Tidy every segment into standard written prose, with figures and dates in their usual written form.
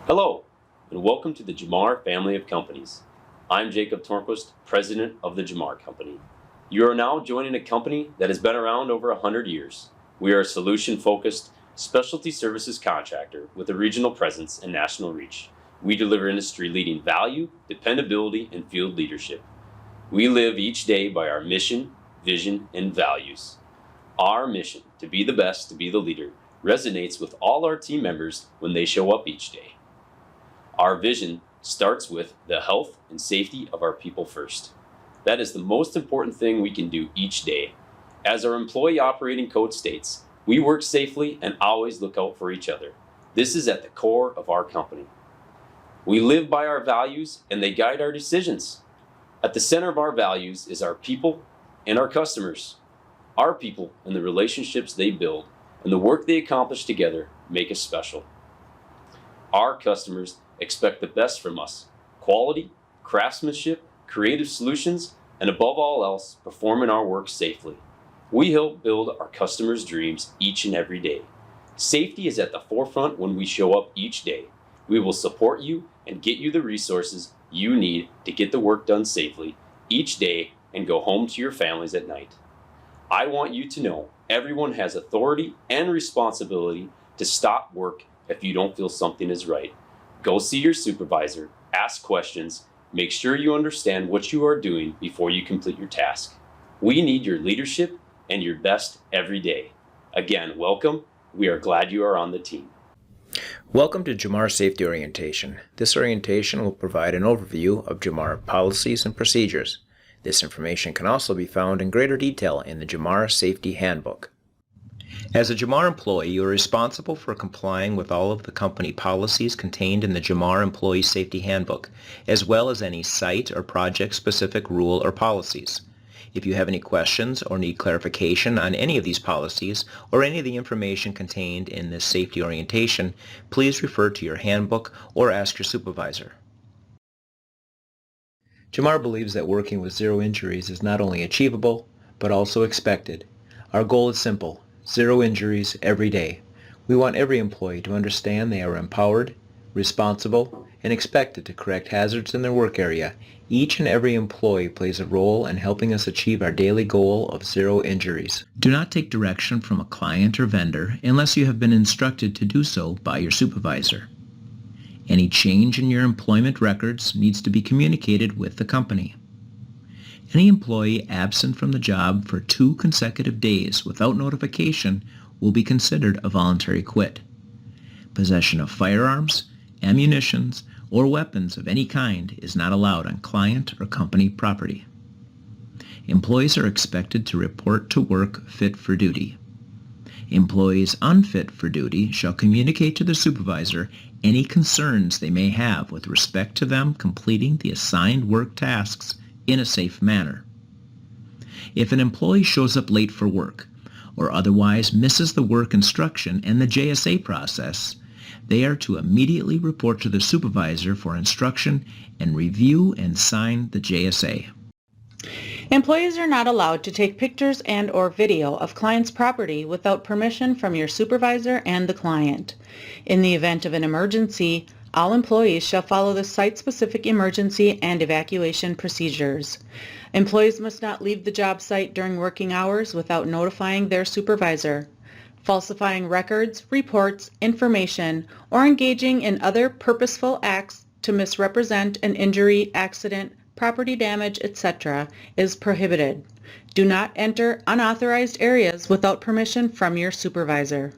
Hello, and welcome to the Jamar family of companies. I'm Jacob Tornquist, president of the Jamar Company. You are now joining a company that has been around over 100 years. We are a solution-focused specialty services contractor with a regional presence and national reach. We deliver industry-leading value, dependability, and field leadership. We live each day by our mission, vision, and values. Our mission, to be the best, to be the leader, resonates with all our team members when they show up each day. Our vision starts with the health and safety of our people first. That is the most important thing we can do each day. As our employee operating code states, we work safely and always look out for each other. This is at the core of our company. We live by our values and they guide our decisions. At the center of our values is our people and our customers. Our people and the relationships they build and the work they accomplish together make us special. Our customers expect the best from us: quality, craftsmanship, creative solutions, and above all else, performing our work safely. We help build our customers' dreams each and every day. Safety is at the forefront when we show up each day. We will support you and get you the resources you need to get the work done safely each day and go home to your families at night. I want you to know everyone has authority and responsibility to stop work if you don't feel something is right. Go see your supervisor, ask questions, make sure you understand what you are doing before you complete your task. We need your leadership and your best every day. Again, welcome. We are glad you are on the team. Welcome to Jamar Safety Orientation. This orientation will provide an overview of Jamar policies and procedures. This information can also be found in greater detail in the Jamar Safety Handbook. As a Jamar employee, you are responsible for complying with all of the company policies contained in the Jamar Employee Safety Handbook, as well as any site or project-specific rule or policies. If you have any questions or need clarification on any of these policies or any of the information contained in this safety orientation, please refer to your handbook or ask your supervisor. Jamar believes that working with zero injuries is not only achievable, but also expected. Our goal is simple: zero injuries every day. We want every employee to understand they are empowered, responsible, and expected to correct hazards in their work area. Each and every employee plays a role in helping us achieve our daily goal of zero injuries. Do not take direction from a client or vendor unless you have been instructed to do so by your supervisor. Any change in your employment records needs to be communicated with the company. Any employee absent from the job for 2 consecutive days without notification will be considered a voluntary quit. Possession of firearms, ammunitions, or weapons of any kind is not allowed on client or company property. Employees are expected to report to work fit for duty. Employees unfit for duty shall communicate to their supervisor any concerns they may have with respect to them completing the assigned work tasks in a safe manner. If an employee shows up late for work or otherwise misses the work instruction and the JSA process, they are to immediately report to the supervisor for instruction and review and sign the JSA. Employees are not allowed to take pictures and/or video of clients' property without permission from your supervisor and the client. In the event of an emergency, all employees shall follow the site-specific emergency and evacuation procedures. Employees must not leave the job site during working hours without notifying their supervisor. Falsifying records, reports, information, or engaging in other purposeful acts to misrepresent an injury, accident, property damage, etc. is prohibited. Do not enter unauthorized areas without permission from your supervisor.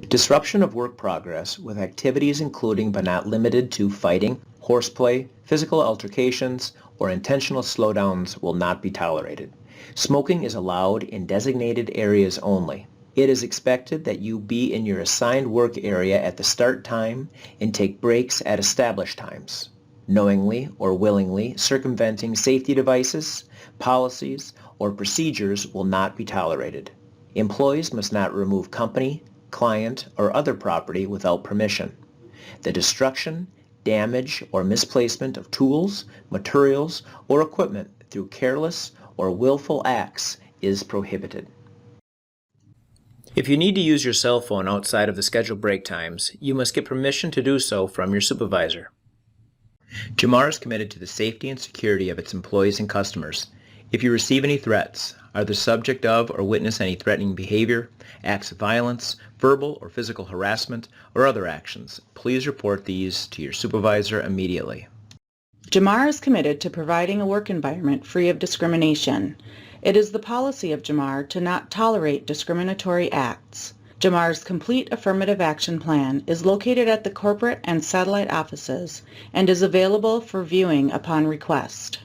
Disruption of work progress with activities including but not limited to fighting, horseplay, physical altercations, or intentional slowdowns will not be tolerated. Smoking is allowed in designated areas only. It is expected that you be in your assigned work area at the start time and take breaks at established times. Knowingly or willingly circumventing safety devices, policies, or procedures will not be tolerated. Employees must not remove company, client, or other property without permission. The destruction, damage, or misplacement of tools, materials, or equipment through careless or willful acts is prohibited. If you need to use your cell phone outside of the scheduled break times, you must get permission to do so from your supervisor. Jamar is committed to the safety and security of its employees and customers. If you receive any threats, are the subject of or witness any threatening behavior, acts of violence, verbal or physical harassment, or other actions, please report these to your supervisor immediately. Jamar is committed to providing a work environment free of discrimination. It is the policy of Jamar to not tolerate discriminatory acts. Jamar's complete affirmative action plan is located at the corporate and satellite offices and is available for viewing upon request.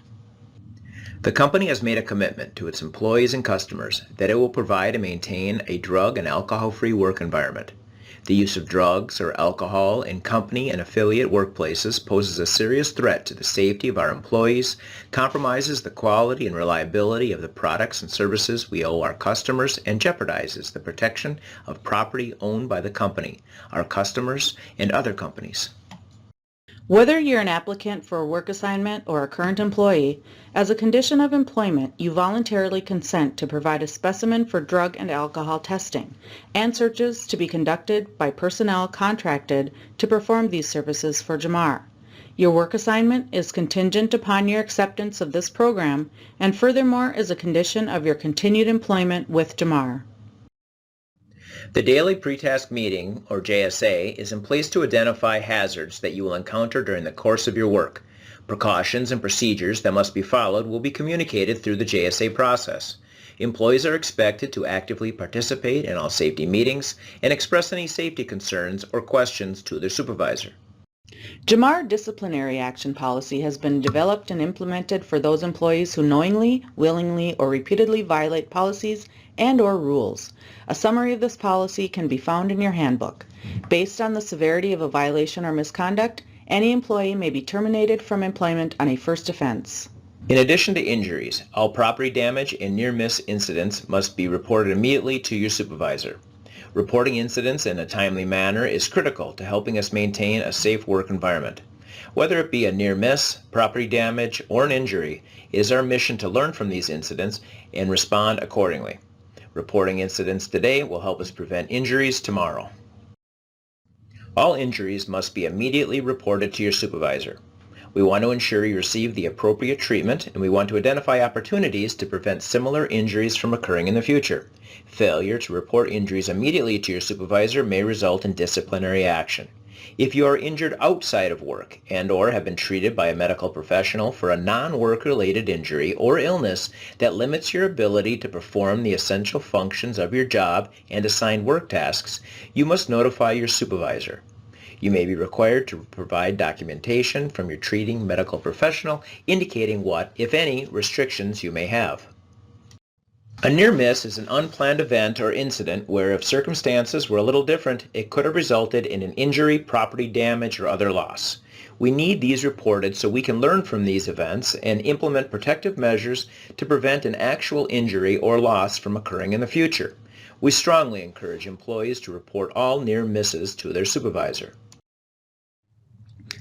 The company has made a commitment to its employees and customers that it will provide and maintain a drug and alcohol-free work environment. The use of drugs or alcohol in company and affiliate workplaces poses a serious threat to the safety of our employees, compromises the quality and reliability of the products and services we owe our customers, and jeopardizes the protection of property owned by the company, our customers, and other companies. Whether you're an applicant for a work assignment or a current employee, as a condition of employment, you voluntarily consent to provide a specimen for drug and alcohol testing and searches to be conducted by personnel contracted to perform these services for Jamar. Your work assignment is contingent upon your acceptance of this program and furthermore is a condition of your continued employment with Jamar. The Daily Pre-Task Meeting, or JSA, is in place to identify hazards that you will encounter during the course of your work. Precautions and procedures that must be followed will be communicated through the JSA process. Employees are expected to actively participate in all safety meetings and express any safety concerns or questions to their supervisor. Jamar disciplinary action policy has been developed and implemented for those employees who knowingly, willingly, or repeatedly violate policies and/or rules. A summary of this policy can be found in your handbook. Based on the severity of a violation or misconduct, any employee may be terminated from employment on a first offense. In addition to injuries, all property damage and near-miss incidents must be reported immediately to your supervisor. Reporting incidents in a timely manner is critical to helping us maintain a safe work environment. Whether it be a near miss, property damage, or an injury, it is our mission to learn from these incidents and respond accordingly. Reporting incidents today will help us prevent injuries tomorrow. All injuries must be immediately reported to your supervisor. We want to ensure you receive the appropriate treatment, and we want to identify opportunities to prevent similar injuries from occurring in the future. Failure to report injuries immediately to your supervisor may result in disciplinary action. If you are injured outside of work and/or have been treated by a medical professional for a non-work-related injury or illness that limits your ability to perform the essential functions of your job and assigned work tasks, you must notify your supervisor. You may be required to provide documentation from your treating medical professional indicating what, if any, restrictions you may have. A near miss is an unplanned event or incident where if circumstances were a little different, it could have resulted in an injury, property damage, or other loss. We need these reported so we can learn from these events and implement protective measures to prevent an actual injury or loss from occurring in the future. We strongly encourage employees to report all near misses to their supervisor.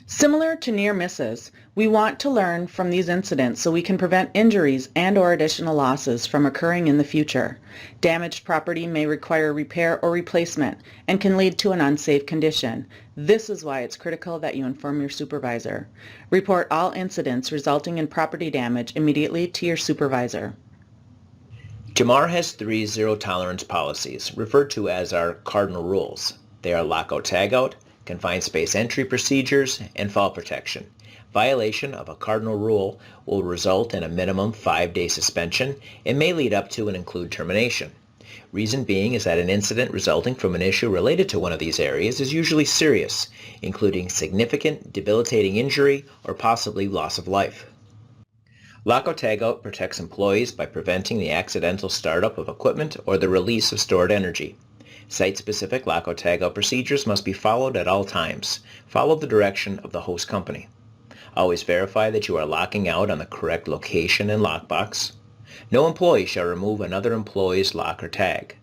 Similar to near misses, we want to learn from these incidents so we can prevent injuries and/or additional losses from occurring in the future. Damaged property may require repair or replacement and can lead to an unsafe condition. This is why it's critical that you inform your supervisor. Report all incidents resulting in property damage immediately to your supervisor. Jamar has 3 zero-tolerance policies, referred to as our cardinal rules. They are lockout-tagout, confined space entry procedures, and fall protection. Violation of a cardinal rule will result in a minimum 5-day suspension and may lead up to and include termination. Reason being is that an incident resulting from an issue related to one of these areas is usually serious, including significant debilitating injury or possibly loss of life. Lockout-tagout protects employees by preventing the accidental startup of equipment or the release of stored energy. Site-specific lockout-tagout procedures must be followed at all times. Follow the direction of the host company. Always verify that you are locking out on the correct location and lockbox. No employee shall remove another employee's lock or tag.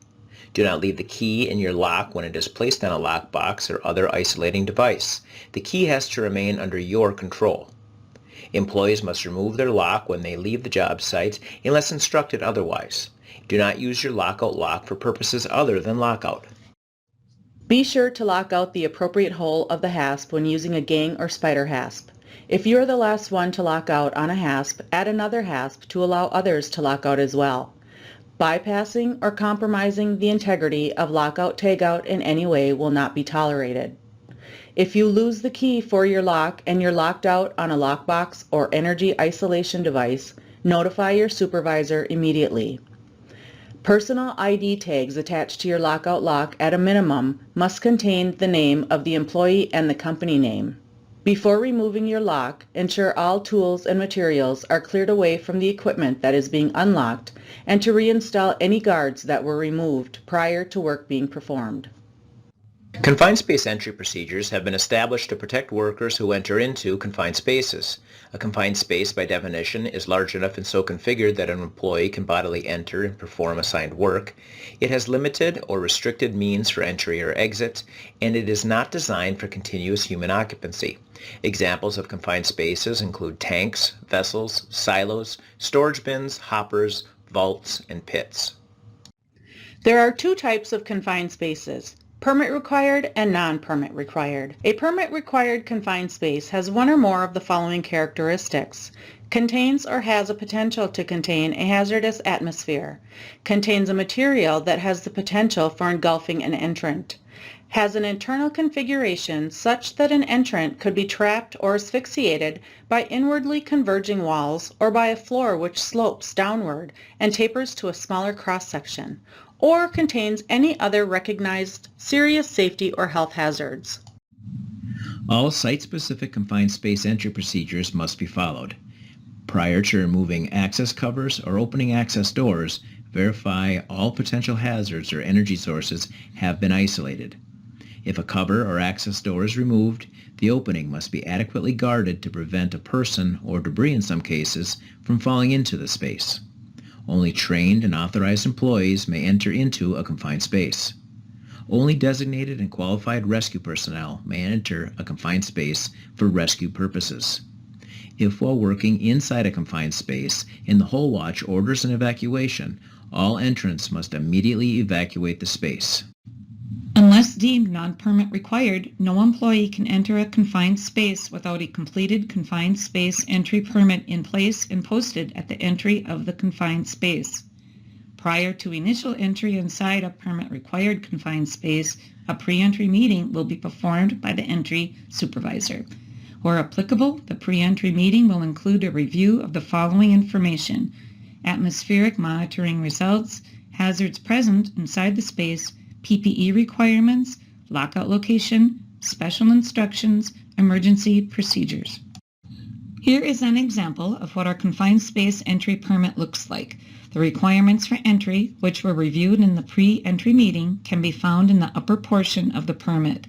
Do not leave the key in your lock when it is placed on a lockbox or other isolating device. The key has to remain under your control. Employees must remove their lock when they leave the job site unless instructed otherwise. Do not use your lockout lock for purposes other than lockout. Be sure to lock out the appropriate hole of the hasp when using a gang or spider hasp. If you are the last one to lock out on a hasp, add another hasp to allow others to lock out as well. Bypassing or compromising the integrity of lockout-tagout in any way will not be tolerated. If you lose the key for your lock and you're locked out on a lockbox or energy isolation device, notify your supervisor immediately. Personal ID tags attached to your lockout lock at a minimum must contain the name of the employee and the company name. Before removing your lock, ensure all tools and materials are cleared away from the equipment that is being unlocked and to reinstall any guards that were removed prior to work being performed. Confined space entry procedures have been established to protect workers who enter into confined spaces. A confined space, by definition, is large enough and so configured that an employee can bodily enter and perform assigned work. It has limited or restricted means for entry or exit, and it is not designed for continuous human occupancy. Examples of confined spaces include tanks, vessels, silos, storage bins, hoppers, vaults, and pits. There are two types of confined spaces: permit required and non-permit required. A permit required confined space has one or more of the following characteristics: contains or has a potential to contain a hazardous atmosphere, contains a material that has the potential for engulfing an entrant, has an internal configuration such that an entrant could be trapped or asphyxiated by inwardly converging walls or by a floor which slopes downward and tapers to a smaller cross-section, or contains any other recognized serious safety or health hazards. All site-specific confined space entry procedures must be followed. Prior to removing access covers or opening access doors, verify all potential hazards or energy sources have been isolated. If a cover or access door is removed, the opening must be adequately guarded to prevent a person, or debris in some cases, from falling into the space. Only trained and authorized employees may enter into a confined space. Only designated and qualified rescue personnel may enter a confined space for rescue purposes. If while working inside a confined space, in the Whole Watch orders an evacuation, all entrants must immediately evacuate the space. Unless deemed non-permit required, no employee can enter a confined space without a completed confined space entry permit in place and posted at the entry of the confined space. Prior to initial entry inside a permit-required confined space, a pre-entry meeting will be performed by the entry supervisor. Where applicable, the pre-entry meeting will include a review of the following information: atmospheric monitoring results, hazards present inside the space, PPE requirements, lockout location, special instructions, emergency procedures. Here is an example of what our confined space entry permit looks like. The requirements for entry, which were reviewed in the pre-entry meeting, can be found in the upper portion of the permit.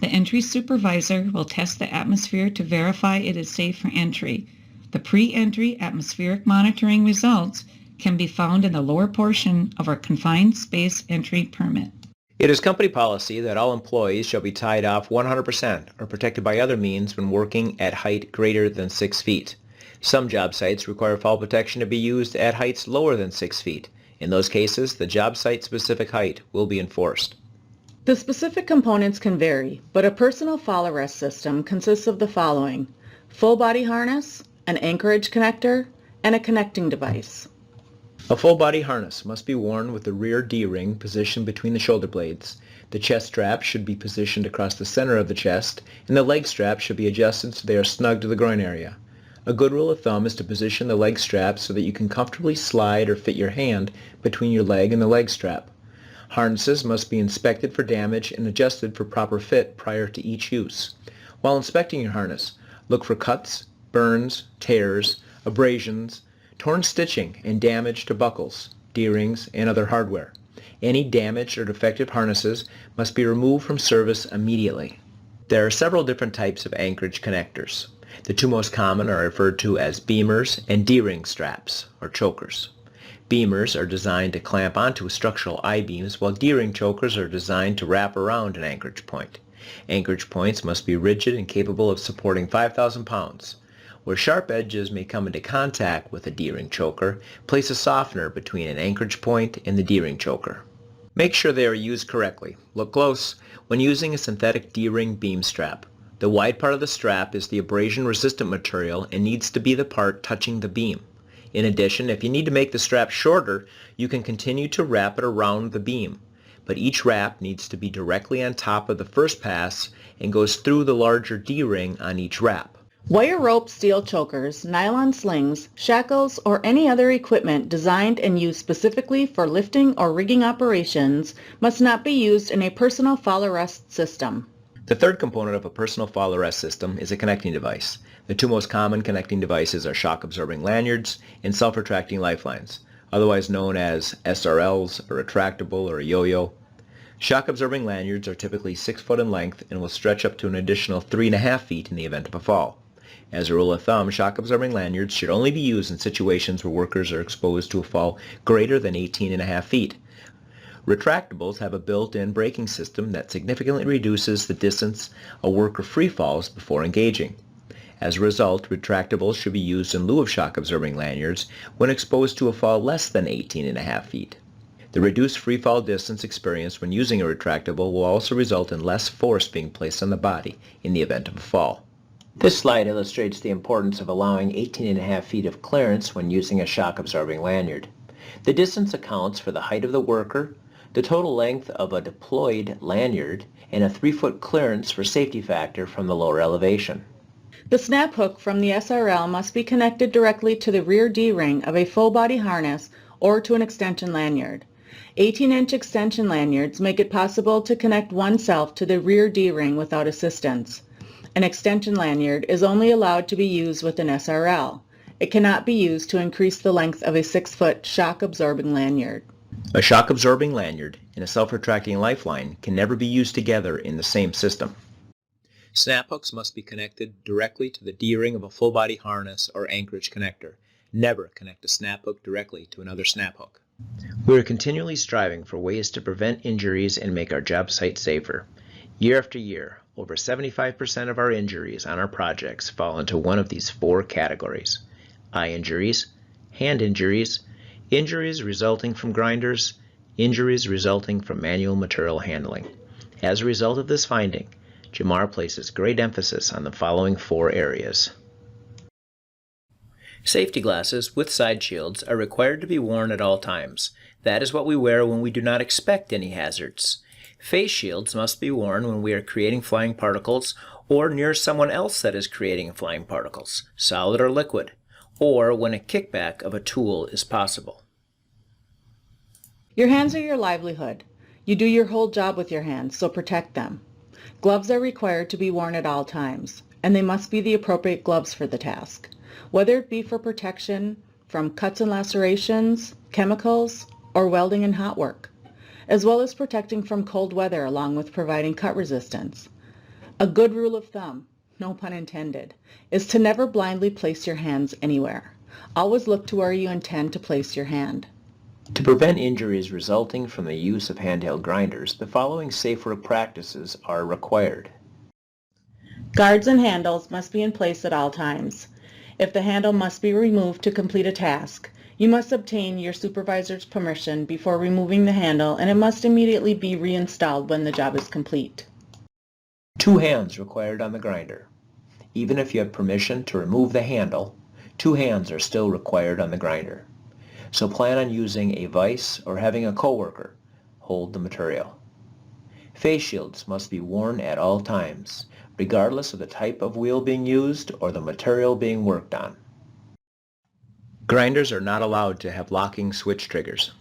The entry supervisor will test the atmosphere to verify it is safe for entry. The pre-entry atmospheric monitoring results can be found in the lower portion of our confined space entry permit. It is company policy that all employees shall be tied off 100% or protected by other means when working at height greater than 6 feet. Some job sites require fall protection to be used at heights lower than 6 feet. In those cases, the job site-specific height will be enforced. The specific components can vary, but a personal fall arrest system consists of the following: full body harness, an anchorage connector, and a connecting device. A full body harness must be worn with the rear D-ring positioned between the shoulder blades. The chest strap should be positioned across the center of the chest, and the leg straps should be adjusted so they are snug to the groin area. A good rule of thumb is to position the leg strap so that you can comfortably slide or fit your hand between your leg and the leg strap. Harnesses must be inspected for damage and adjusted for proper fit prior to each use. While inspecting your harness, look for cuts, burns, tears, abrasions, torn stitching, and damage to buckles, D-rings, and other hardware. Any damaged or defective harnesses must be removed from service immediately. There are several different types of anchorage connectors. The two most common are referred to as beamers and D-ring straps, or chokers. Beamers are designed to clamp onto structural I-beams, while D-ring chokers are designed to wrap around an anchorage point. Anchorage points must be rigid and capable of supporting 5,000 pounds. Where sharp edges may come into contact with a D-ring choker, place a softener between an anchorage point and the D-ring choker. Make sure they are used correctly. Look close when using a synthetic D-ring beam strap. The wide part of the strap is the abrasion-resistant material and needs to be the part touching the beam. In addition, if you need to make the strap shorter, you can continue to wrap it around the beam. But each wrap needs to be directly on top of the first pass and goes through the larger D-ring on each wrap. Wire rope steel chokers, nylon slings, shackles, or any other equipment designed and used specifically for lifting or rigging operations must not be used in a personal fall arrest system. The third component of a personal fall arrest system is a connecting device. The two most common connecting devices are shock-absorbing lanyards and self-retracting lifelines, otherwise known as SRLs, a retractable, or a yo-yo. Shock-absorbing lanyards are typically 6 foot in length and will stretch up to an additional 3.5 feet in the event of a fall. As a rule of thumb, shock-absorbing lanyards should only be used in situations where workers are exposed to a fall greater than 18.5 feet. Retractables have a built-in braking system that significantly reduces the distance a worker free falls before engaging. As a result, retractables should be used in lieu of shock-absorbing lanyards when exposed to a fall less than 18.5 feet. The reduced free fall distance experienced when using a retractable will also result in less force being placed on the body in the event of a fall. This slide illustrates the importance of allowing 18.5 feet of clearance when using a shock-absorbing lanyard. The distance accounts for the height of the worker, the total length of a deployed lanyard, and a 3-foot clearance for safety factor from the lower elevation. The snap hook from the SRL must be connected directly to the rear D-ring of a full-body harness or to an extension lanyard. 18-inch extension lanyards make it possible to connect oneself to the rear D-ring without assistance. An extension lanyard is only allowed to be used with an SRL. It cannot be used to increase the length of a 6-foot shock-absorbing lanyard. A shock-absorbing lanyard and a self-retracting lifeline can never be used together in the same system. Snap hooks must be connected directly to the D-ring of a full-body harness or anchorage connector. Never connect a snap hook directly to another snap hook. We are continually striving for ways to prevent injuries and make our job site safer. Year after year, over 75% of our injuries on our projects fall into one of these 4 categories: eye injuries, hand injuries, injuries resulting from grinders, injuries resulting from manual material handling. As a result of this finding, Jamar places great emphasis on the following 4 areas. Safety glasses with side shields are required to be worn at all times. That is what we wear when we do not expect any hazards. Face shields must be worn when we are creating flying particles or near someone else that is creating flying particles, solid or liquid, or when a kickback of a tool is possible. Your hands are your livelihood. You do your whole job with your hands, so protect them. Gloves are required to be worn at all times, and they must be the appropriate gloves for the task, whether it be for protection from cuts and lacerations, chemicals, or welding and hot work, as well as protecting from cold weather along with providing cut resistance. A good rule of thumb, no pun intended, is to never blindly place your hands anywhere. Always look to where you intend to place your hand. To prevent injuries resulting from the use of handheld grinders, the following safe work practices are required. Guards and handles must be in place at all times. If the handle must be removed to complete a task, you must obtain your supervisor's permission before removing the handle, and it must immediately be reinstalled when the job is complete. 2 hands required on the grinder. Even if you have permission to remove the handle, 2 hands are still required on the grinder. So plan on using a vise or having a coworker hold the material. Face shields must be worn at all times, regardless of the type of wheel being used or the material being worked on. Grinders are not allowed to have locking switch triggers.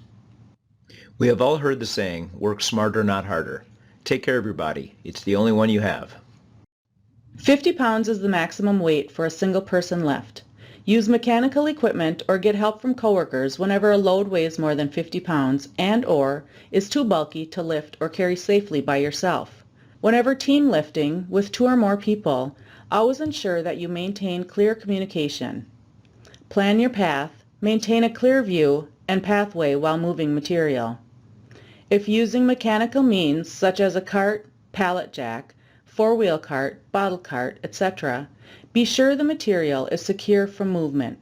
We have all heard the saying, work smarter, not harder. Take care of your body. It's the only one you have. 50 pounds is the maximum weight for a single person lift. Use mechanical equipment or get help from coworkers whenever a load weighs more than 50 pounds and/or is too bulky to lift or carry safely by yourself. Whenever team lifting with 2 or more people, always ensure that you maintain clear communication. Plan your path, maintain a clear view and pathway while moving material. If using mechanical means such as a cart, pallet jack, four-wheel cart, bottle cart, etc., be sure the material is secure from movement.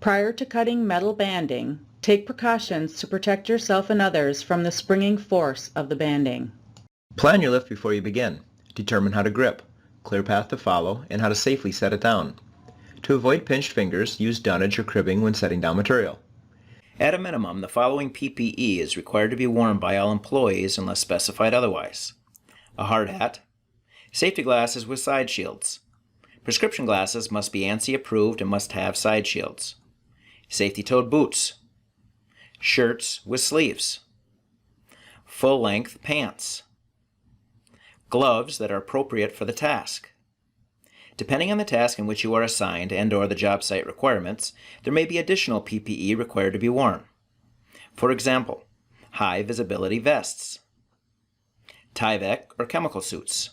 Prior to cutting metal banding, take precautions to protect yourself and others from the springing force of the banding. Plan your lift before you begin. Determine how to grip, clear path to follow, and how to safely set it down. To avoid pinched fingers, use dunnage or cribbing when setting down material. At a minimum, the following PPE is required to be worn by all employees unless specified otherwise: a hard hat, safety glasses with side shields. Prescription glasses must be ANSI approved and must have side shields. Safety-toed boots, shirts with sleeves, full-length pants, gloves that are appropriate for the task. Depending on the task in which you are assigned and/or the job site requirements, there may be additional PPE required to be worn. For example, high visibility vests, Tyvek or chemical suits,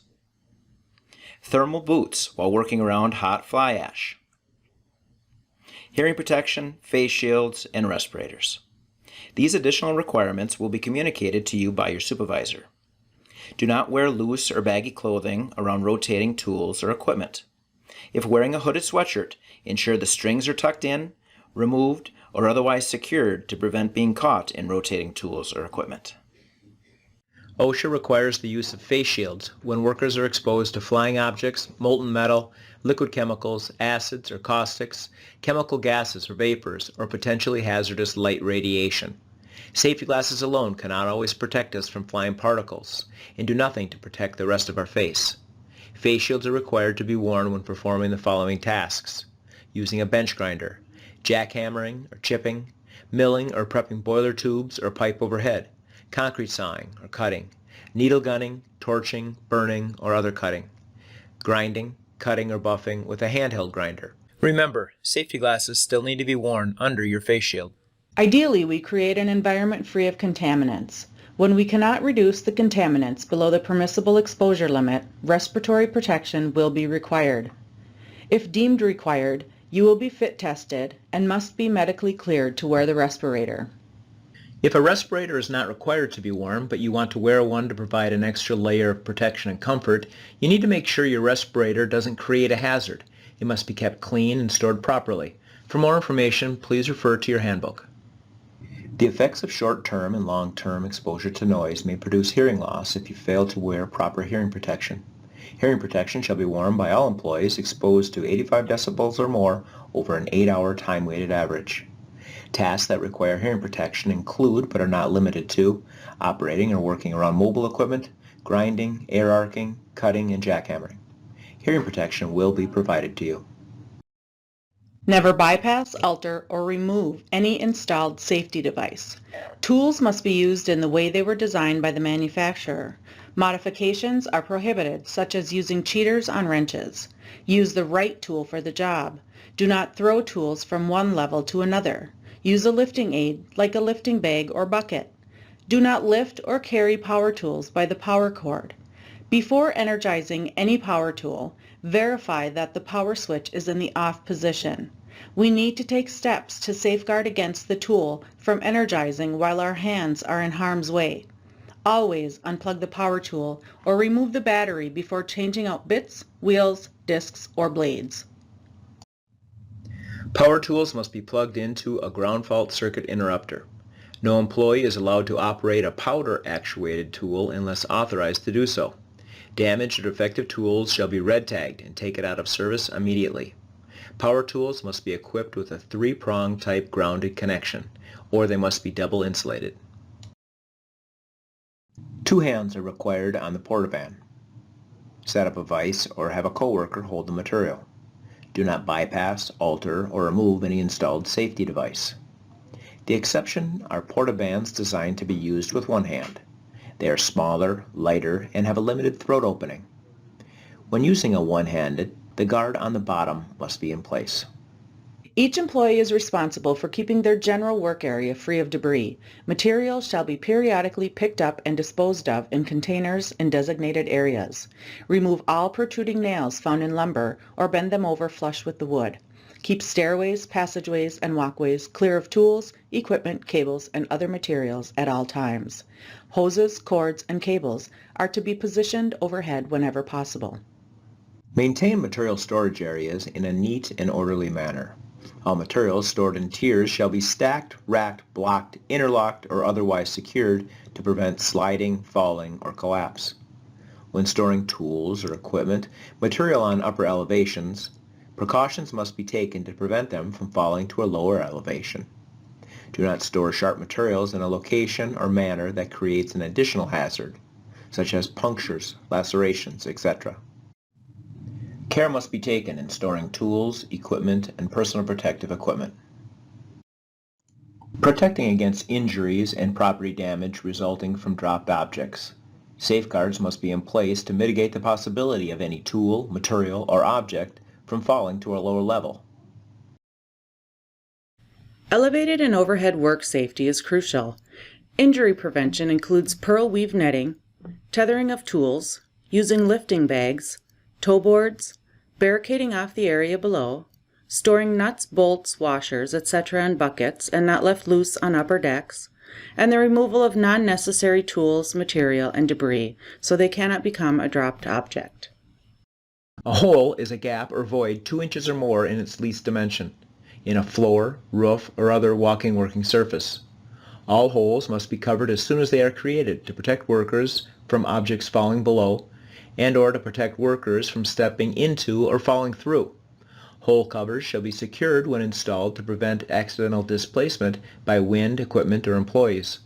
thermal boots while working around hot fly ash, hearing protection, face shields, and respirators. These additional requirements will be communicated to you by your supervisor. Do not wear loose or baggy clothing around rotating tools or equipment. If wearing a hooded sweatshirt, ensure the strings are tucked in, removed, or otherwise secured to prevent being caught in rotating tools or equipment. OSHA requires the use of face shields when workers are exposed to flying objects, molten metal, liquid chemicals, acids or caustics, chemical gases or vapors, or potentially hazardous light radiation. Safety glasses alone cannot always protect us from flying particles and do nothing to protect the rest of our face. Face shields are required to be worn when performing the following tasks: using a bench grinder, jackhammering or chipping, milling or prepping boiler tubes or pipe overhead, concrete sawing or cutting, needle gunning, torching, burning, or other cutting, grinding, cutting, or buffing with a handheld grinder. Remember, safety glasses still need to be worn under your face shield. Ideally, we create an environment free of contaminants. When we cannot reduce the contaminants below the permissible exposure limit, respiratory protection will be required. If deemed required, you will be fit tested and must be medically cleared to wear the respirator. If a respirator is not required to be worn, but you want to wear one to provide an extra layer of protection and comfort, you need to make sure your respirator doesn't create a hazard. It must be kept clean and stored properly. For more information, please refer to your handbook. The effects of short-term and long-term exposure to noise may produce hearing loss if you fail to wear proper hearing protection. Hearing protection shall be worn by all employees exposed to 85 decibels or more over an 8-hour time-weighted average. Tasks that require hearing protection include, but are not limited to, operating or working around mobile equipment, grinding, air arcing, cutting, and jackhammering. Hearing protection will be provided to you. Never bypass, alter, or remove any installed safety device. Tools must be used in the way they were designed by the manufacturer. Modifications are prohibited, such as using cheaters on wrenches. Use the right tool for the job. Do not throw tools from one level to another. Use a lifting aid, like a lifting bag or bucket. Do not lift or carry power tools by the power cord. Before energizing any power tool, verify that the power switch is in the off position. We need to take steps to safeguard against the tool from energizing while our hands are in harm's way. Always unplug the power tool or remove the battery before changing out bits, wheels, discs, or blades. Power tools must be plugged into a ground fault circuit interrupter. No employee is allowed to operate a powder-actuated tool unless authorized to do so. Damaged or defective tools shall be red tagged and taken out of service immediately. Power tools must be equipped with a 3-prong type grounded connection, or they must be double insulated. 2 hands are required on the portaband. Set up a vise or have a coworker hold the material. Do not bypass, alter, or remove any installed safety device. The exception are portabands designed to be used with one hand. They are smaller, lighter, and have a limited throat opening. When using a one-handed, the guard on the bottom must be in place. Each employee is responsible for keeping their general work area free of debris. Materials shall be periodically picked up and disposed of in containers in designated areas. Remove all protruding nails found in lumber or bend them over flush with the wood. Keep stairways, passageways, and walkways clear of tools, equipment, cables, and other materials at all times. Hoses, cords, and cables are to be positioned overhead whenever possible. Maintain material storage areas in a neat and orderly manner. All materials stored in tiers shall be stacked, racked, blocked, interlocked, or otherwise secured to prevent sliding, falling, or collapse. When storing tools or equipment, material on upper elevations, precautions must be taken to prevent them from falling to a lower elevation. Do not store sharp materials in a location or manner that creates an additional hazard, such as punctures, lacerations, etc. Care must be taken in storing tools, equipment, and personal protective equipment. Protecting against injuries and property damage resulting from dropped objects. Safeguards must be in place to mitigate the possibility of any tool, material, or object from falling to a lower level. Elevated and overhead work safety is crucial. Injury prevention includes pearl weave netting, tethering of tools, using lifting bags, toe boards, barricading off the area below, storing nuts, bolts, washers, etc. in buckets and not left loose on upper decks, and the removal of non-necessary tools, material, and debris so they cannot become a dropped object. A hole is a gap or void 2 inches or more in its least dimension, in a floor, roof, or other walking working surface. All holes must be covered as soon as they are created to protect workers from objects falling below and or to protect workers from stepping into or falling through. Hole covers shall be secured when installed to prevent accidental displacement by wind, equipment, or employees.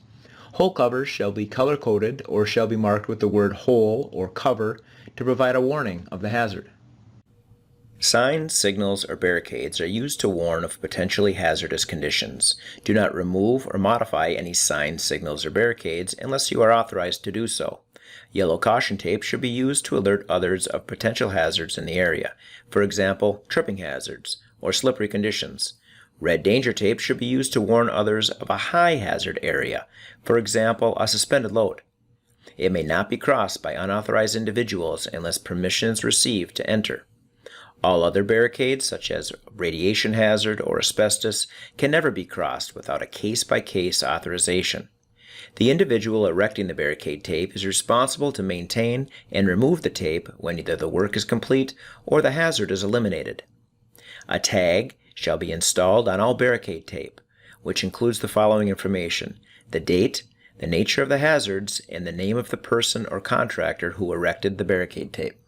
Hole covers shall be color-coded or shall be marked with the word hole or cover to provide a warning of the hazard. Signs, signals, or barricades are used to warn of potentially hazardous conditions. Do not remove or modify any signs, signals, or barricades unless you are authorized to do so. Yellow caution tape should be used to alert others of potential hazards in the area, for example, tripping hazards or slippery conditions. Red danger tape should be used to warn others of a high hazard area, for example, a suspended load. It may not be crossed by unauthorized individuals unless permission is received to enter. All other barricades, such as radiation hazard or asbestos, can never be crossed without a case-by-case authorization. The individual erecting the barricade tape is responsible to maintain and remove the tape when either the work is complete or the hazard is eliminated. A tag shall be installed on all barricade tape, which includes the following information: the date, the nature of the hazards, and the name of the person or contractor who erected the barricade tape.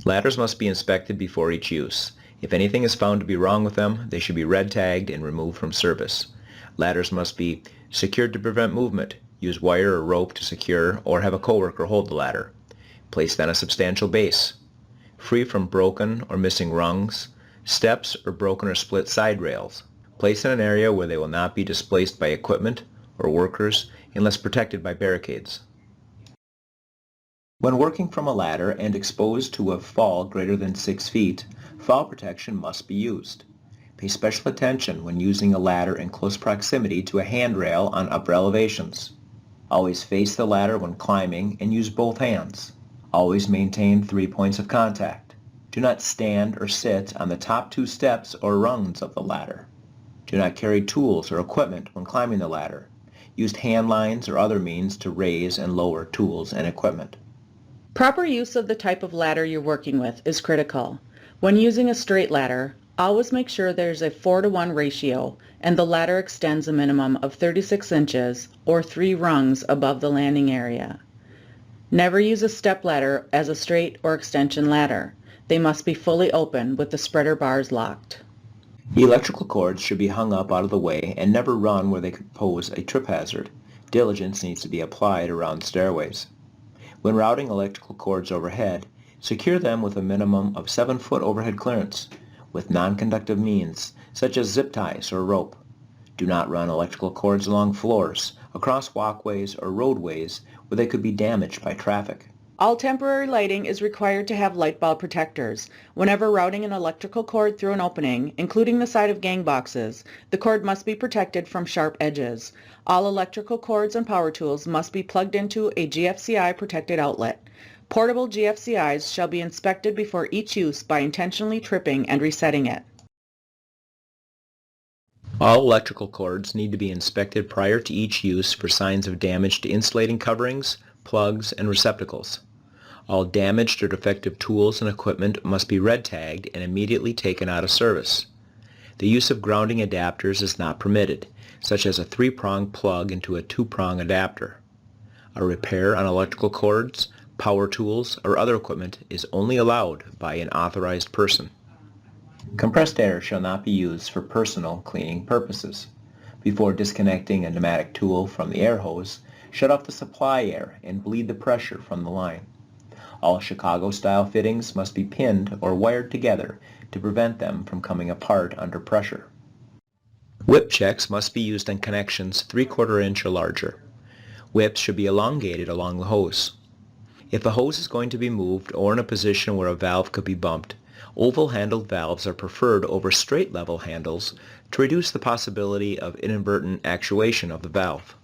Ladders must be inspected before each use. If anything is found to be wrong with them, they should be red tagged and removed from service. Ladders must be secured to prevent movement. Use wire or rope to secure or have a coworker hold the ladder. Placed on a substantial base. Free from broken or missing rungs, steps, or broken or split side rails. Placed in an area where they will not be displaced by equipment or workers unless protected by barricades. When working from a ladder and exposed to a fall greater than 6 feet, fall protection must be used. Pay special attention when using a ladder in close proximity to a handrail on upper elevations. Always face the ladder when climbing and use both hands. Always maintain 3 points of contact. Do not stand or sit on the top 2 steps or rungs of the ladder. Do not carry tools or equipment when climbing the ladder. Use hand lines or other means to raise and lower tools and equipment. Proper use of the type of ladder you're working with is critical. When using a straight ladder, always make sure there's a 4:1 ratio and the ladder extends a minimum of 36 inches or 3 rungs above the landing area. Never use a step ladder as a straight or extension ladder. They must be fully open with the spreader bars locked. Electrical cords should be hung up out of the way and never run where they could pose a trip hazard. Diligence needs to be applied around stairways. When routing electrical cords overhead, secure them with a minimum of 7-foot overhead clearance with non-conductive means such as zip ties or rope. Do not run electrical cords along floors, across walkways or roadways where they could be damaged by traffic. All temporary lighting is required to have light bulb protectors. Whenever routing an electrical cord through an opening, including the side of gang boxes, the cord must be protected from sharp edges. All electrical cords and power tools must be plugged into a GFCI protected outlet. Portable GFCIs shall be inspected before each use by intentionally tripping and resetting it. All electrical cords need to be inspected prior to each use for signs of damage to insulating coverings, plugs, and receptacles. All damaged or defective tools and equipment must be red tagged and immediately taken out of service. The use of grounding adapters is not permitted, such as a 3-prong plug into a 2-prong adapter. A repair on electrical cords, power tools, or other equipment is only allowed by an authorized person. Compressed air shall not be used for personal cleaning purposes. Before disconnecting a pneumatic tool from the air hose, shut off the supply air and bleed the pressure from the line. All Chicago-style fittings must be pinned or wired together to prevent them from coming apart under pressure. Whip checks must be used on connections 3/4 inch or larger. Whips should be elongated along the hose. If a hose is going to be moved or in a position where a valve could be bumped, oval-handled valves are preferred over straight-level handles to reduce the possibility of inadvertent actuation of the valve.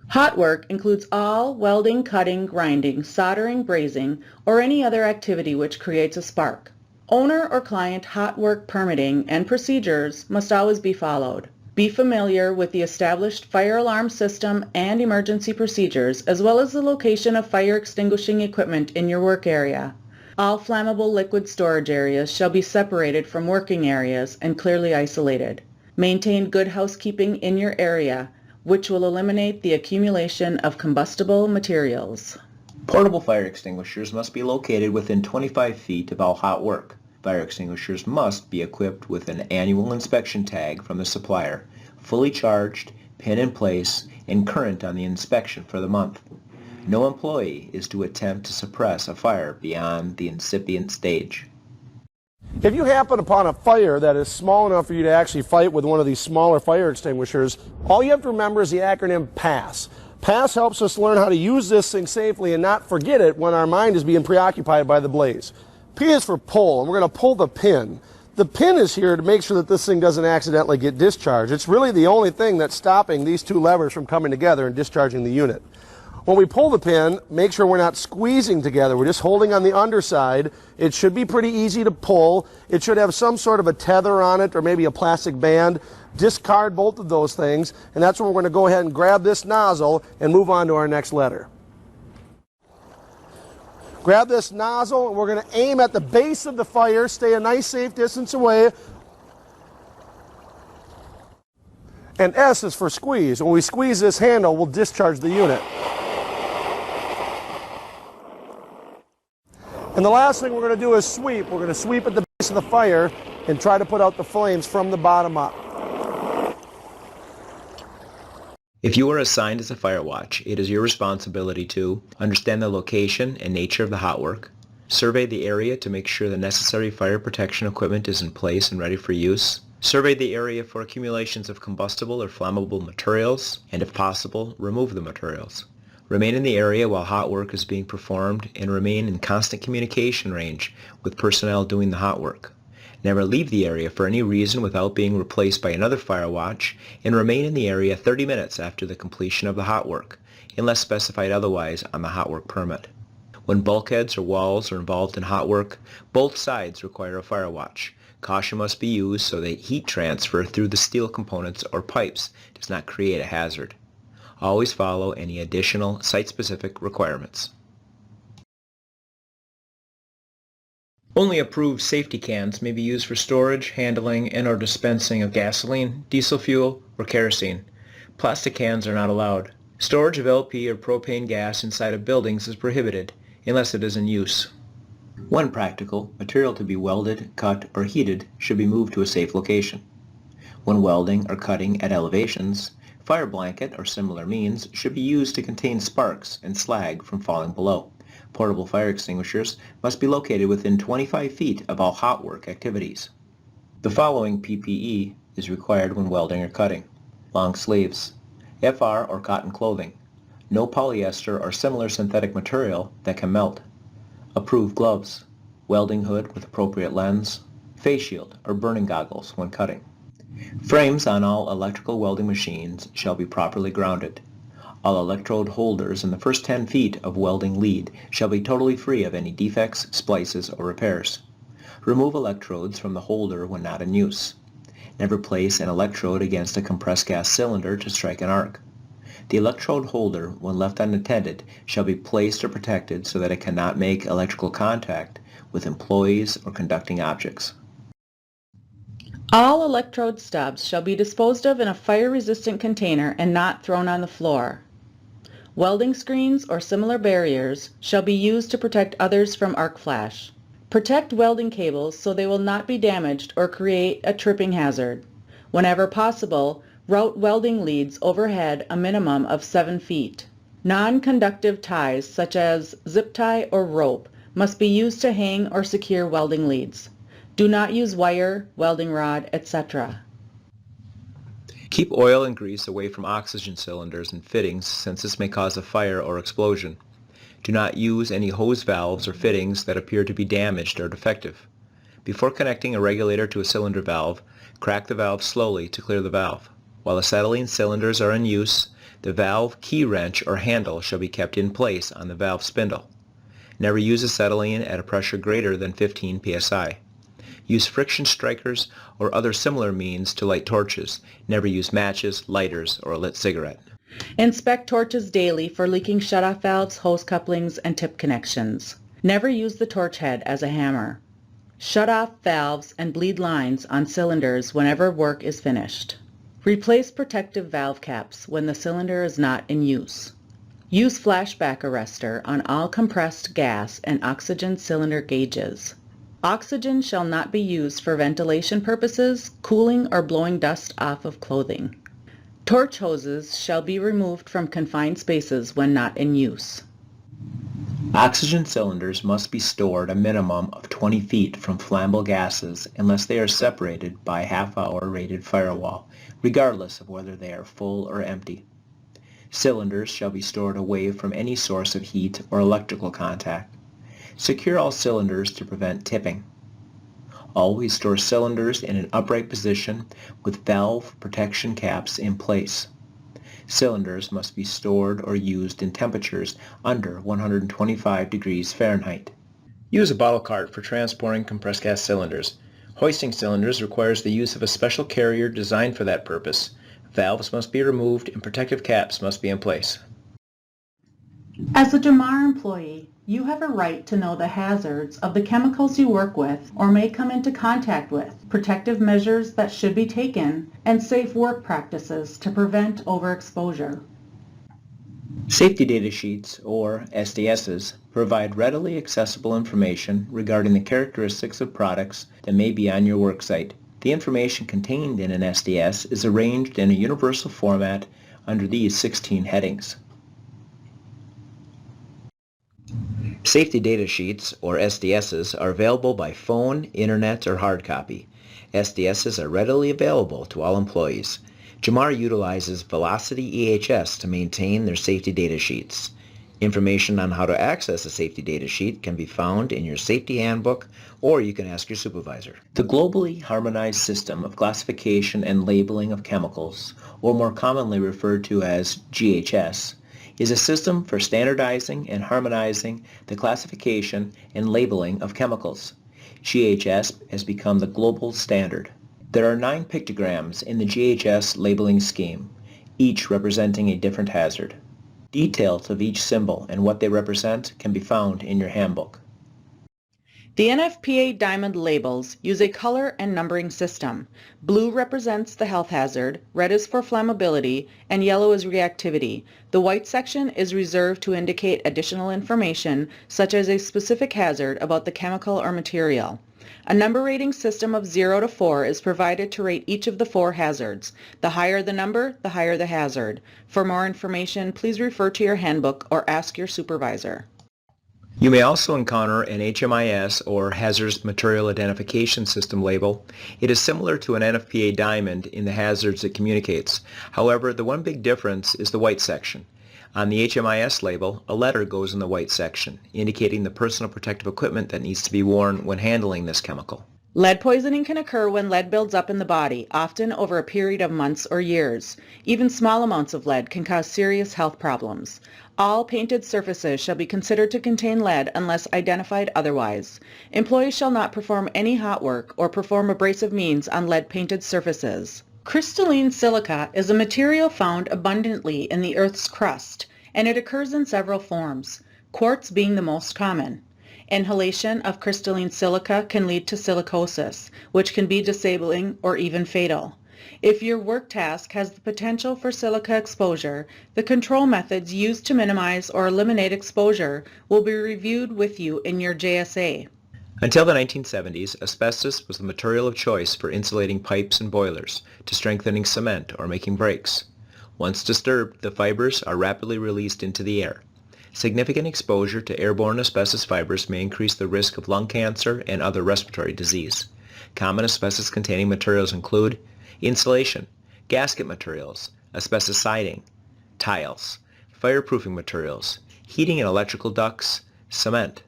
Hot work includes all welding, cutting, grinding, soldering, brazing, or any other activity which creates a spark. Owner or client hot work permitting and procedures must always be followed. Be familiar with the established fire alarm system and emergency procedures, as well as the location of fire extinguishing equipment in your work area. All flammable liquid storage areas shall be separated from working areas and clearly isolated. Maintain good housekeeping in your area, which will eliminate the accumulation of combustible materials. Portable fire extinguishers must be located within 25 feet of all hot work. Fire extinguishers must be equipped with an annual inspection tag from the supplier, fully charged, pin in place, and current on the inspection for the month. No employee is to attempt to suppress a fire beyond the incipient stage. If you happen upon a fire that is small enough for you to actually fight with one of these smaller fire extinguishers, all you have to remember is the acronym PASS. PASS helps us learn how to use this thing safely and not forget it when our mind is being preoccupied by the blaze. P is for pull, and we're going to pull the pin. The pin is here to make sure that this thing doesn't accidentally get discharged. It's really the only thing that's stopping these two levers from coming together and discharging the unit. When we pull the pin, make sure we're not squeezing together. We're just holding on the underside. It should be pretty easy to pull. It should have some sort of a tether on it or maybe a plastic band. Discard both of those things, and that's when we're going to go ahead and grab this nozzle and move on to our next letter. Grab this nozzle, and we're going to aim at the base of the fire. Stay a nice safe distance away. And S is for squeeze. When we squeeze this handle, we'll discharge the unit. And the last thing we're going to do is sweep. We're going to sweep at the base of the fire and try to put out the flames from the bottom up. If you are assigned as a fire watch, it is your responsibility to understand the location and nature of the hot work, survey the area to make sure the necessary fire protection equipment is in place and ready for use, survey the area for accumulations of combustible or flammable materials, and if possible, remove the materials. Remain in the area while hot work is being performed and remain in constant communication range with personnel doing the hot work. Never leave the area for any reason without being replaced by another fire watch, and remain in the area 30 minutes after the completion of the hot work, unless specified otherwise on the hot work permit. When bulkheads or walls are involved in hot work, both sides require a fire watch. Caution must be used so that heat transfer through the steel components or pipes does not create a hazard. Always follow any additional site-specific requirements. Only approved safety cans may be used for storage, handling, and/or dispensing of gasoline, diesel fuel, or kerosene. Plastic cans are not allowed. Storage of LP or propane gas inside of buildings is prohibited, unless it is in use. When practical, material to be welded, cut, or heated should be moved to a safe location. When welding or cutting at elevations, fire blanket or similar means should be used to contain sparks and slag from falling below. Portable fire extinguishers must be located within 25 feet of all hot work activities. The following PPE is required when welding or cutting. Long sleeves, FR or cotton clothing, no polyester or similar synthetic material that can melt. Approved gloves, welding hood with appropriate lens, face shield or burning goggles when cutting. Frames on all electrical welding machines shall be properly grounded. All electrode holders in the first 10 feet of welding lead shall be totally free of any defects, splices, or repairs. Remove electrodes from the holder when not in use. Never place an electrode against a compressed gas cylinder to strike an arc. The electrode holder, when left unattended, shall be placed or protected so that it cannot make electrical contact with employees or conducting objects. All electrode stubs shall be disposed of in a fire-resistant container and not thrown on the floor. Welding screens or similar barriers shall be used to protect others from arc flash. Protect welding cables so they will not be damaged or create a tripping hazard. Whenever possible, route welding leads overhead a minimum of 7 feet. Non-conductive ties such as zip tie or rope must be used to hang or secure welding leads. Do not use wire, welding rod, etc. Keep oil and grease away from oxygen cylinders and fittings since this may cause a fire or explosion. Do not use any hose valves or fittings that appear to be damaged or defective. Before connecting a regulator to a cylinder valve, crack the valve slowly to clear the valve. While acetylene cylinders are in use, the valve key wrench or handle shall be kept in place on the valve spindle. Never use acetylene at a pressure greater than 15 psi. Use friction strikers or other similar means to light torches. Never use matches, lighters, or a lit cigarette. Inspect torches daily for leaking shutoff valves, hose couplings, and tip connections. Never use the torch head as a hammer. Shut off valves and bleed lines on cylinders whenever work is finished. Replace protective valve caps when the cylinder is not in use. Use flashback arrestor on all compressed gas and oxygen cylinder gauges. Oxygen shall not be used for ventilation purposes, cooling, or blowing dust off of clothing. Torch hoses shall be removed from confined spaces when not in use. Oxygen cylinders must be stored a minimum of 20 feet from flammable gases unless they are separated by a half-hour rated firewall, regardless of whether they are full or empty. Cylinders shall be stored away from any source of heat or electrical contact. Secure all cylinders to prevent tipping. Always store cylinders in an upright position with valve protection caps in place. Cylinders must be stored or used in temperatures under 125 degrees Fahrenheit. Use a bottle cart for transporting compressed gas cylinders. Hoisting cylinders requires the use of a special carrier designed for that purpose. Valves must be removed and protective caps must be in place. As a Jamar employee, you have a right to know the hazards of the chemicals you work with or may come into contact with, protective measures that should be taken, and safe work practices to prevent overexposure. Safety data sheets, or SDSs, provide readily accessible information regarding the characteristics of products that may be on your work site. The information contained in an SDS is arranged in a universal format under these 16 headings. Safety data sheets, or SDSs, are available by phone, internet, or hard copy. SDSs are readily available to all employees. Jamar utilizes Velocity EHS to maintain their safety data sheets. Information on how to access a safety data sheet can be found in your safety handbook, or you can ask your supervisor. The globally harmonized system of classification and labeling of chemicals, or more commonly referred to as GHS, is a system for standardizing and harmonizing the classification and labeling of chemicals. GHS has become the global standard. There are 9 pictograms in the GHS labeling scheme, each representing a different hazard. Details of each symbol and what they represent can be found in your handbook. The NFPA diamond labels use a color and numbering system. Blue represents the health hazard, red is for flammability, and yellow is reactivity. The white section is reserved to indicate additional information, such as a specific hazard about the chemical or material. A number rating system of 0 to 4 is provided to rate each of the 4 hazards. The higher the number, the higher the hazard. For more information, please refer to your handbook or ask your supervisor. You may also encounter an HMIS or Hazardous Material Identification System label. It is similar to an NFPA diamond in the hazards it communicates. However, the one big difference is the white section. On the HMIS label, a letter goes in the white section, indicating the personal protective equipment that needs to be worn when handling this chemical. Lead poisoning can occur when lead builds up in the body, often over a period of months or years. Even small amounts of lead can cause serious health problems. All painted surfaces shall be considered to contain lead unless identified otherwise. Employees shall not perform any hot work or perform abrasive means on lead-painted surfaces. Crystalline silica is a material found abundantly in the Earth's crust, and it occurs in several forms, quartz being the most common. Inhalation of crystalline silica can lead to silicosis, which can be disabling or even fatal. If your work task has the potential for silica exposure, the control methods used to minimize or eliminate exposure will be reviewed with you in your JSA. Until the 1970s, asbestos was the material of choice for insulating pipes and boilers, to strengthening cement or making brakes. Once disturbed, the fibers are rapidly released into the air. Significant exposure to airborne asbestos fibers may increase the risk of lung cancer and other respiratory disease. Common asbestos-containing materials include insulation, gasket materials, asbestos siding, tiles, fireproofing materials, heating and electrical ducts, cement,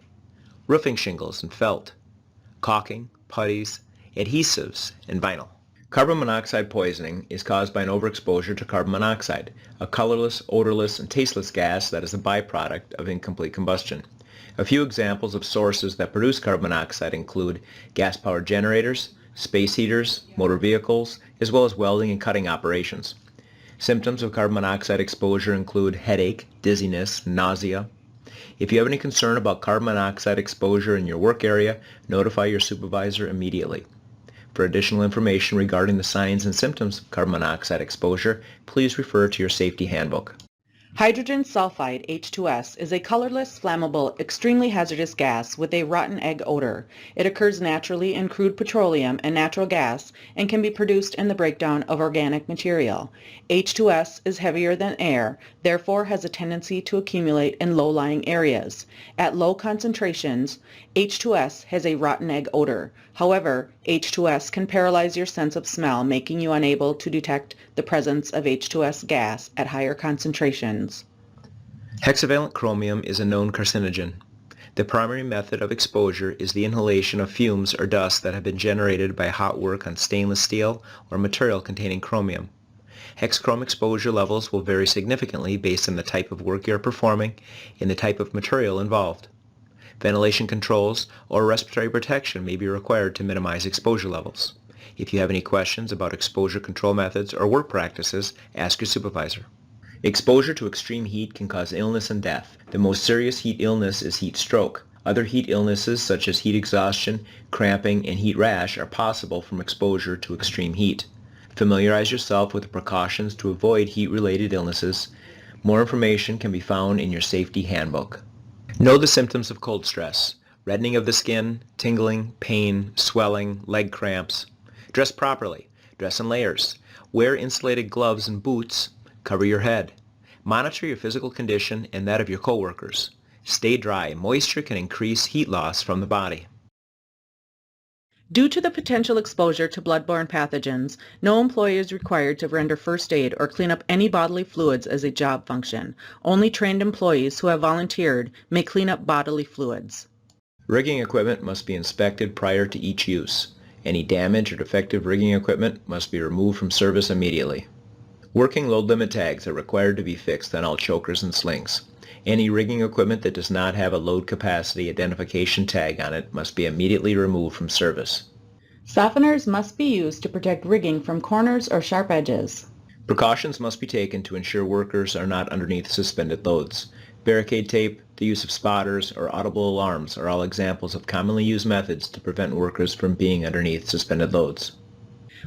roofing shingles and felt, caulking, putties, adhesives, and vinyl. Carbon monoxide poisoning is caused by an overexposure to carbon monoxide, a colorless, odorless, and tasteless gas that is a byproduct of incomplete combustion. A few examples of sources that produce carbon monoxide include gas-powered generators, space heaters, motor vehicles, as well as welding and cutting operations. Symptoms of carbon monoxide exposure include headache, dizziness, nausea. If you have any concern about carbon monoxide exposure in your work area, notify your supervisor immediately. For additional information regarding the signs and symptoms of carbon monoxide exposure, please refer to your safety handbook. Hydrogen sulfide, H2S, is a colorless, flammable, extremely hazardous gas with a rotten egg odor. It occurs naturally in crude petroleum and natural gas and can be produced in the breakdown of organic material. H2S is heavier than air, therefore has a tendency to accumulate in low-lying areas. At low concentrations, H2S has a rotten egg odor. However, H2S can paralyze your sense of smell, making you unable to detect the presence of H2S gas at higher concentrations. Hexavalent chromium is a known carcinogen. The primary method of exposure is the inhalation of fumes or dust that have been generated by hot work on stainless steel or material containing chromium. Hexchrome exposure levels will vary significantly based on the type of work you are performing and the type of material involved. Ventilation controls or respiratory protection may be required to minimize exposure levels. If you have any questions about exposure control methods or work practices, ask your supervisor. Exposure to extreme heat can cause illness and death. The most serious heat illness is heat stroke. Other heat illnesses such as heat exhaustion, cramping, and heat rash are possible from exposure to extreme heat. Familiarize yourself with the precautions to avoid heat-related illnesses. More information can be found in your safety handbook. Know the symptoms of cold stress: reddening of the skin, tingling, pain, swelling, leg cramps. Dress properly. Dress in layers. Wear insulated gloves and boots. Cover your head. Monitor your physical condition and that of your coworkers. Stay dry. Moisture can increase heat loss from the body. Due to the potential exposure to bloodborne pathogens, no employee is required to render first aid or clean up any bodily fluids as a job function. Only trained employees who have volunteered may clean up bodily fluids. Rigging equipment must be inspected prior to each use. Any damaged or defective rigging equipment must be removed from service immediately. Working load limit tags are required to be fixed on all chokers and slings. Any rigging equipment that does not have a load capacity identification tag on it must be immediately removed from service. Softeners must be used to protect rigging from corners or sharp edges. Precautions must be taken to ensure workers are not underneath suspended loads. Barricade tape, the use of spotters, or audible alarms are all examples of commonly used methods to prevent workers from being underneath suspended loads.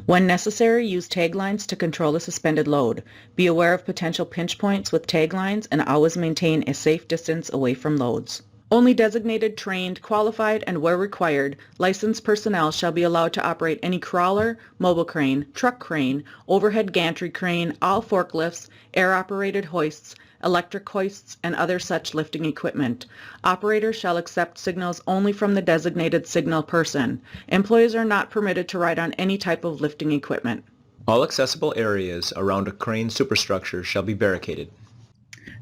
When necessary, use tag lines to control the suspended load. Be aware of potential pinch points with tag lines and always maintain a safe distance away from loads. Only designated, trained, qualified, and where required, licensed personnel shall be allowed to operate any crawler, mobile crane, truck crane, overhead gantry crane, all forklifts, air-operated hoists, electric hoists, and other such lifting equipment. Operators shall accept signals only from the designated signal person. Employees are not permitted to ride on any type of lifting equipment. All accessible areas around a crane superstructure shall be barricaded.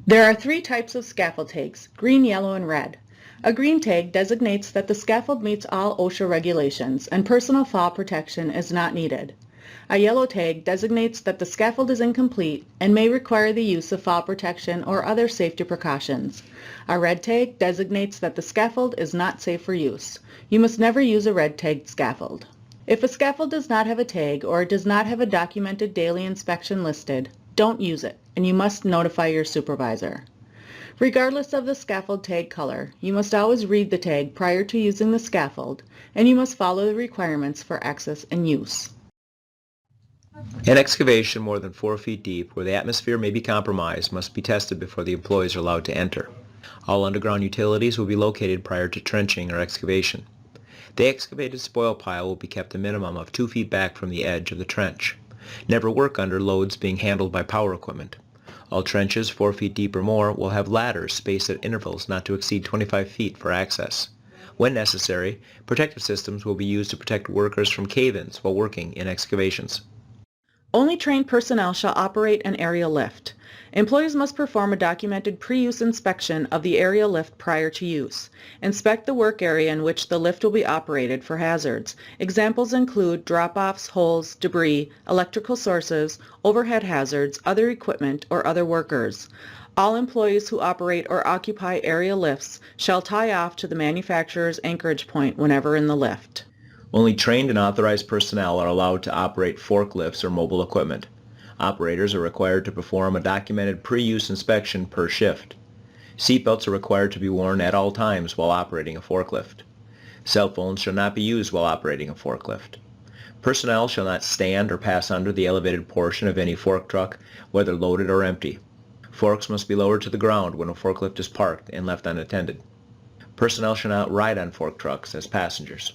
There are 3 types of scaffold tags: green, yellow, and red. A green tag designates that the scaffold meets all OSHA regulations and personal fall protection is not needed. A yellow tag designates that the scaffold is incomplete and may require the use of fall protection or other safety precautions. A red tag designates that the scaffold is not safe for use. You must never use a red tagged scaffold. If a scaffold does not have a tag or it does not have a documented daily inspection listed, don't use it, and you must notify your supervisor. Regardless of the scaffold tag color, you must always read the tag prior to using the scaffold, and you must follow the requirements for access and use. An excavation more than 4 feet deep where the atmosphere may be compromised must be tested before the employees are allowed to enter. All underground utilities will be located prior to trenching or excavation. The excavated spoil pile will be kept a minimum of 2 feet back from the edge of the trench. Never work under loads being handled by power equipment. All trenches 4 feet deep or more will have ladders spaced at intervals not to exceed 25 feet for access. When necessary, protective systems will be used to protect workers from cave-ins while working in excavations. Only trained personnel shall operate an aerial lift. Employees must perform a documented pre-use inspection of the aerial lift prior to use. Inspect the work area in which the lift will be operated for hazards. Examples include drop-offs, holes, debris, electrical sources, overhead hazards, other equipment, or other workers. All employees who operate or occupy aerial lifts shall tie off to the manufacturer's anchorage point whenever in the lift. Only trained and authorized personnel are allowed to operate forklifts or mobile equipment. Operators are required to perform a documented pre-use inspection per shift. Seatbelts are required to be worn at all times while operating a forklift. Cell phones shall not be used while operating a forklift. Personnel shall not stand or pass under the elevated portion of any fork truck, whether loaded or empty. Forks must be lowered to the ground when a forklift is parked and left unattended. Personnel shall not ride on fork trucks as passengers.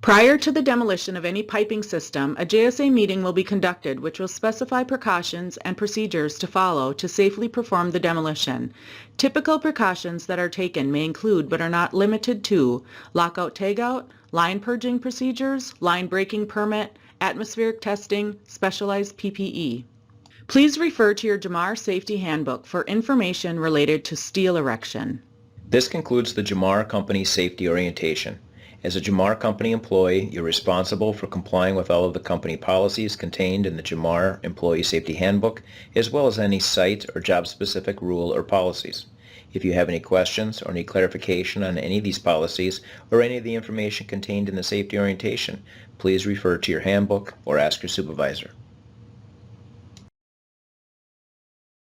Prior to the demolition of any piping system, a JSA meeting will be conducted which will specify precautions and procedures to follow to safely perform the demolition. Typical precautions that are taken may include but are not limited to lockout-tagout, line purging procedures, line breaking permit, atmospheric testing, specialized PPE. Please refer to your Jamar Safety Handbook for information related to steel erection. This concludes the Jamar Company Safety Orientation. As a Jamar Company employee, you're responsible for complying with all of the company policies contained in the Jamar Employee Safety Handbook, as well as any site or job-specific rule or policies. If you have any questions or need clarification on any of these policies or any of the information contained in the safety orientation, please refer to your handbook or ask your supervisor.